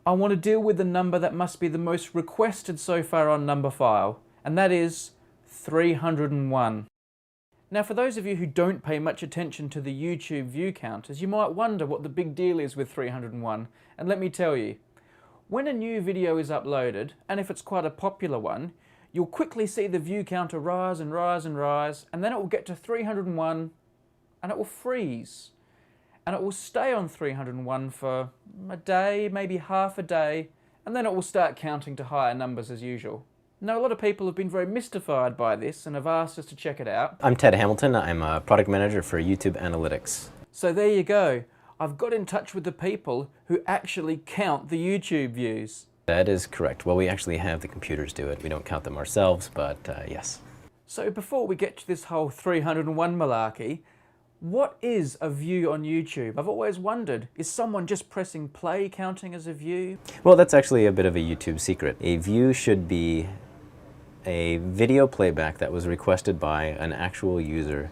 I want to deal with the number that must be the most requested so far on Numberphile, and that is 301. Now, for those of you who don't pay much attention to the YouTube view counters, you might wonder what the big deal is with 301, and let me tell you. When a new video is uploaded, and if it's quite a popular one, you'll quickly see the view counter rise and rise and rise, and then it will get to 301, and it will freeze. And it will stay on 301 for a day, maybe half a day, and then it will start counting to higher numbers as usual. Now, a lot of people have been very mystified by this and have asked us to check it out. I'm Ted Hamilton. I'm a product manager for YouTube Analytics. So there you go. I've got in touch with the people who actually count the YouTube views. That is correct. Well, we actually have the computers do it. We don't count them ourselves, but yes. So before we get to this whole 301 malarkey, what is a view on YouTube? I've always wondered, is someone just pressing play counting as a view? Well, that's actually a bit of a YouTube secret. A view should be a video playback that was requested by an actual user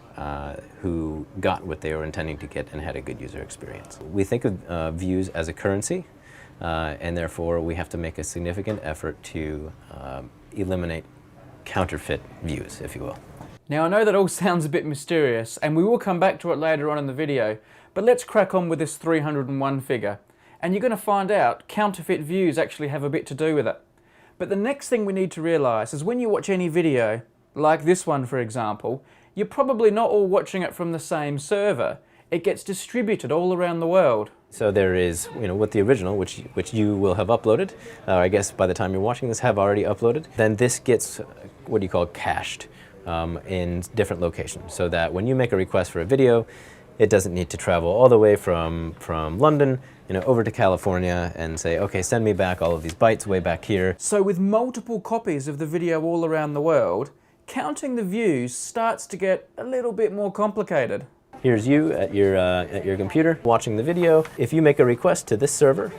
who got what they were intending to get and had a good user experience. We think of views as a currency, and therefore we have to make a significant effort to eliminate counterfeit views, if you will. Now, I know that all sounds a bit mysterious, and we will come back to it later on in the video, but let's crack on with this 301 figure. And you're going to find out counterfeit views actually have a bit to do with it. But the next thing we need to realise is when you watch any video, like this one for example, you're probably not all watching it from the same server. It gets distributed all around the world. So there is, with the original, which you will have uploaded, I guess by the time you're watching this have already uploaded, then this gets what do you call cached in different locations, so that when you make a request for a video, it doesn't need to travel all the way from London, over to California and say, okay, send me back all of these bytes way back here. So with multiple copies of the video all around the world, counting the views starts to get a little bit more complicated. Here's you at your computer watching the video. If you make a request to this server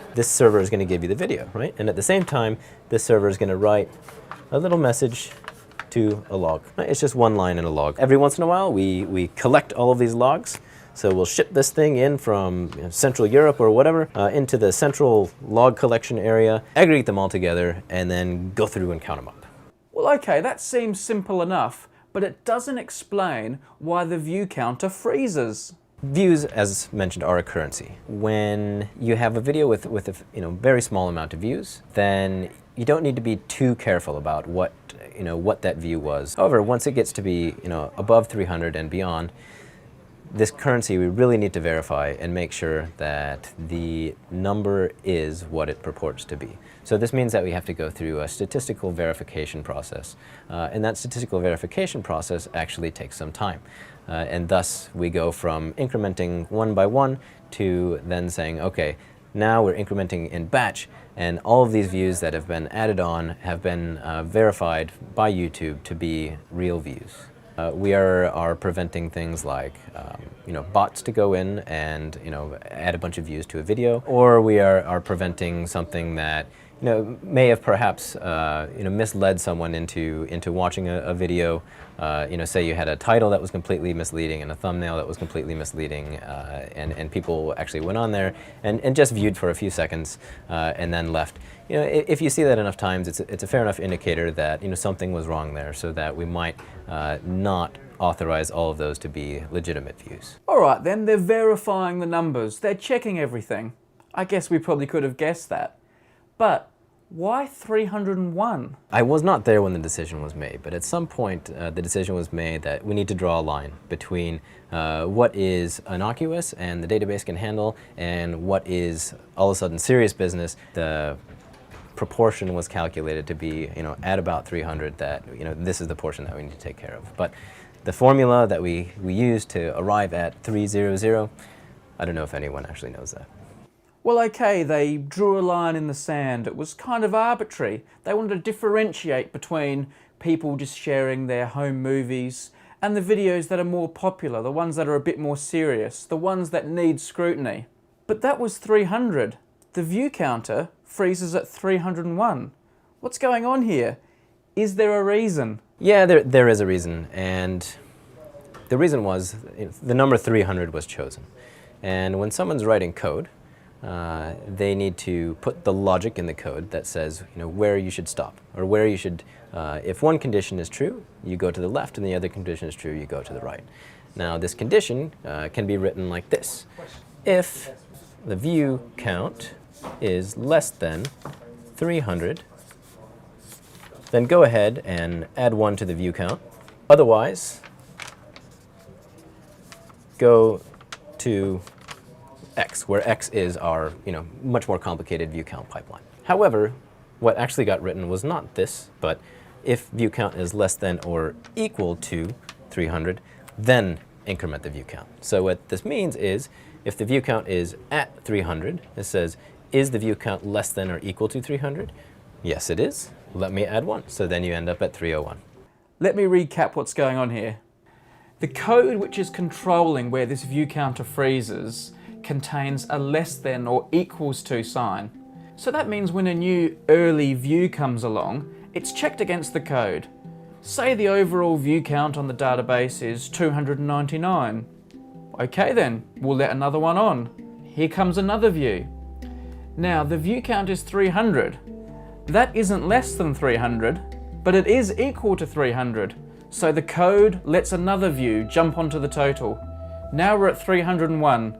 is going to give you the video, right? And at the same time, this server is going to write a little message to a log. It's just one line in a log. Every once in a while, we collect all of these logs. So we'll ship this thing in from Central Europe or whatever into the central log collection area, aggregate them all together, and then go through and count them up. Well, okay, that seems simple enough, but it doesn't explain why the view counter freezes. Views, as mentioned, are a currency. When you have a video with a very small amount of views, then you don't need to be too careful about what that view was. However, once it gets to be above 300 and beyond, this currency we really need to verify and make sure that the number is what it purports to be. So this means that we have to go through a statistical verification process, and that statistical verification process actually takes some time. And thus we go from incrementing one by one to then saying, okay, now we're incrementing in batch, and all of these views that have been added on have been verified by YouTube to be real views. We are preventing things like bots to go in and add a bunch of views to a video, or we are preventing something that may have perhaps misled someone into watching a video. Say you had a title that was completely misleading and a thumbnail that was completely misleading, and people actually went on there and just viewed for a few seconds and then left. If you see that enough times, it's a fair enough indicator that something was wrong there, so that we might not authorize all of those to be legitimate views. All right, then they're verifying the numbers. They're checking everything. I guess we probably could have guessed that. But why 301? I was not there when the decision was made, but at some point the decision was made that we need to draw a line between what is innocuous and the database can handle and what is all of a sudden serious business. The proportion was calculated to be at about 300, that this is the portion that we need to take care of. But the formula that we used to arrive at 300, I don't know if anyone actually knows that. Well, okay, they drew a line in the sand. It was kind of arbitrary. They wanted to differentiate between people just sharing their home movies and the videos that are more popular, the ones that are a bit more serious, the ones that need scrutiny. But that was 300. The view counter freezes at 301. What's going on here? Is there a reason? Yeah, there is a reason, and the reason was the number 300 was chosen. And when someone's writing code, they need to put the logic in the code that says, where you should stop, or where you should, if one condition is true, you go to the left, and the other condition is true, you go to the right. Now, this condition can be written like this. If the view count is less than 300, then go ahead and add 1 to the view count. Otherwise, go to X, where X is our, much more complicated view count pipeline. However, what actually got written was not this, but if view count is less than or equal to 300, then increment the view count. So what this means is, if the view count is at 300, it says, is the view count less than or equal to 300? Yes, it is. Let me add 1. So then you end up at 301. Let me recap what's going on here. The code which is controlling where this view counter freezes contains a less than or equals to sign. So that means when a new early view comes along, it's checked against the code. Say the overall view count on the database is 299. Okay then, we'll let another one on. Here comes another view. Now the view count is 300. That isn't less than 300, but it is equal to 300. So the code lets another view jump onto the total. Now we're at 301.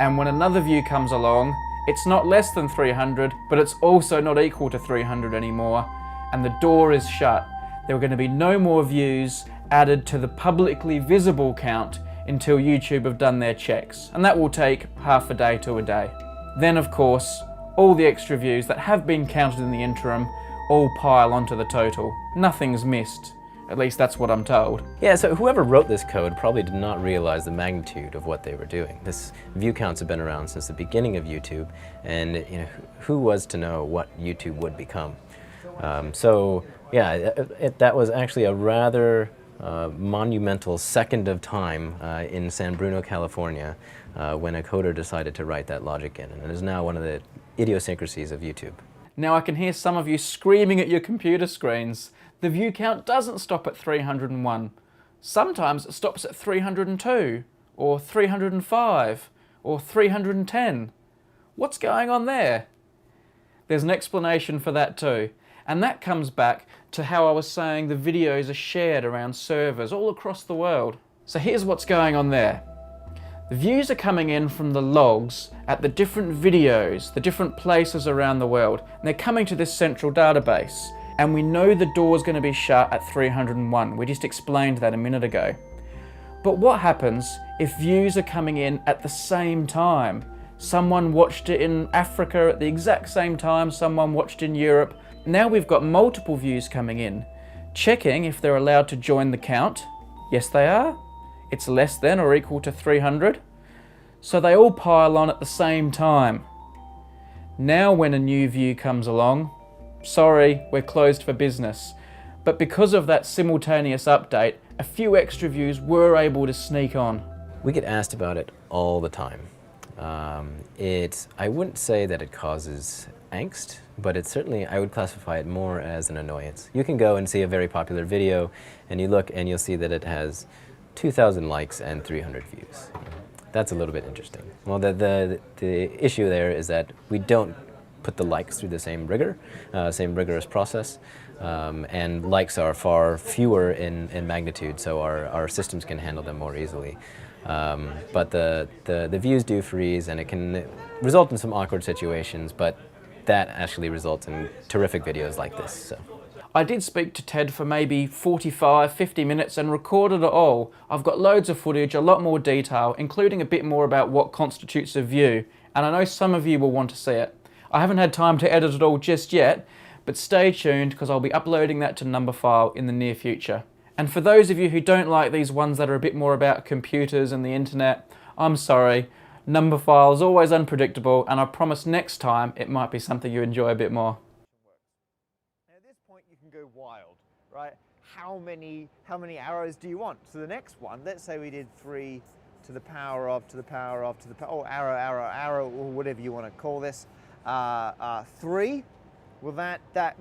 And when another view comes along, it's not less than 300, but it's also not equal to 300 anymore, and the door is shut. There are going to be no more views added to the publicly visible count until YouTube have done their checks, and that will take half a day to a day. Then, of course, all the extra views that have been counted in the interim all pile onto the total. Nothing's missed. At least that's what I'm told. Yeah, so whoever wrote this code probably did not realize the magnitude of what they were doing. This view counts have been around since the beginning of YouTube, and who was to know what YouTube would become? So yeah, that was actually a rather monumental second of time in San Bruno, California, when a coder decided to write that logic in, and it is now one of the idiosyncrasies of YouTube. Now I can hear some of you screaming at your computer screens. The view count doesn't stop at 301. Sometimes it stops at 302, or 305, or 310. What's going on there? There's an explanation for that too, and that comes back to how I was saying the videos are shared around servers all across the world. So here's what's going on there. The views are coming in from the logs at the different videos, the different places around the world, and they're coming to this central database. And we know the door's going to be shut at 301. We just explained that a minute ago. But what happens if views are coming in at the same time? Someone watched it in Africa at the exact same time, someone watched in Europe. Now we've got multiple views coming in. Checking if they're allowed to join the count. Yes, they are. It's less than or equal to 300. So they all pile on at the same time. Now when a new view comes along, sorry, we're closed for business. But because of that simultaneous update, a few extra views were able to sneak on. We get asked about it all the time. I wouldn't say that it causes angst, but it's certainly, I would classify it more as an annoyance. You can go and see a very popular video, and you look and you'll see that it has 2,000 likes and 300 views. That's a little bit interesting. Well, the issue there is that we don't put the likes through the same rigorous process, and likes are far fewer in magnitude, so our systems can handle them more easily. But the views do freeze, and it can result in some awkward situations, but that actually results in terrific videos like this. So. I did speak to Ted for maybe 45, 50 minutes and recorded it all. I've got loads of footage, a lot more detail, including a bit more about what constitutes a view, and I know some of you will want to see it. I haven't had time to edit it all just yet, but stay tuned because I'll be uploading that to Numberphile in the near future. And for those of you who don't like these ones that are a bit more about computers and the internet, I'm sorry. Numberphile is always unpredictable, and I promise next time it might be something you enjoy a bit more. At this point you can go wild, right? How many arrows do you want? So the next one, let's say we did 3 to the power of, to the power of, to the power, arrow, or whatever you want to call this. 3, well that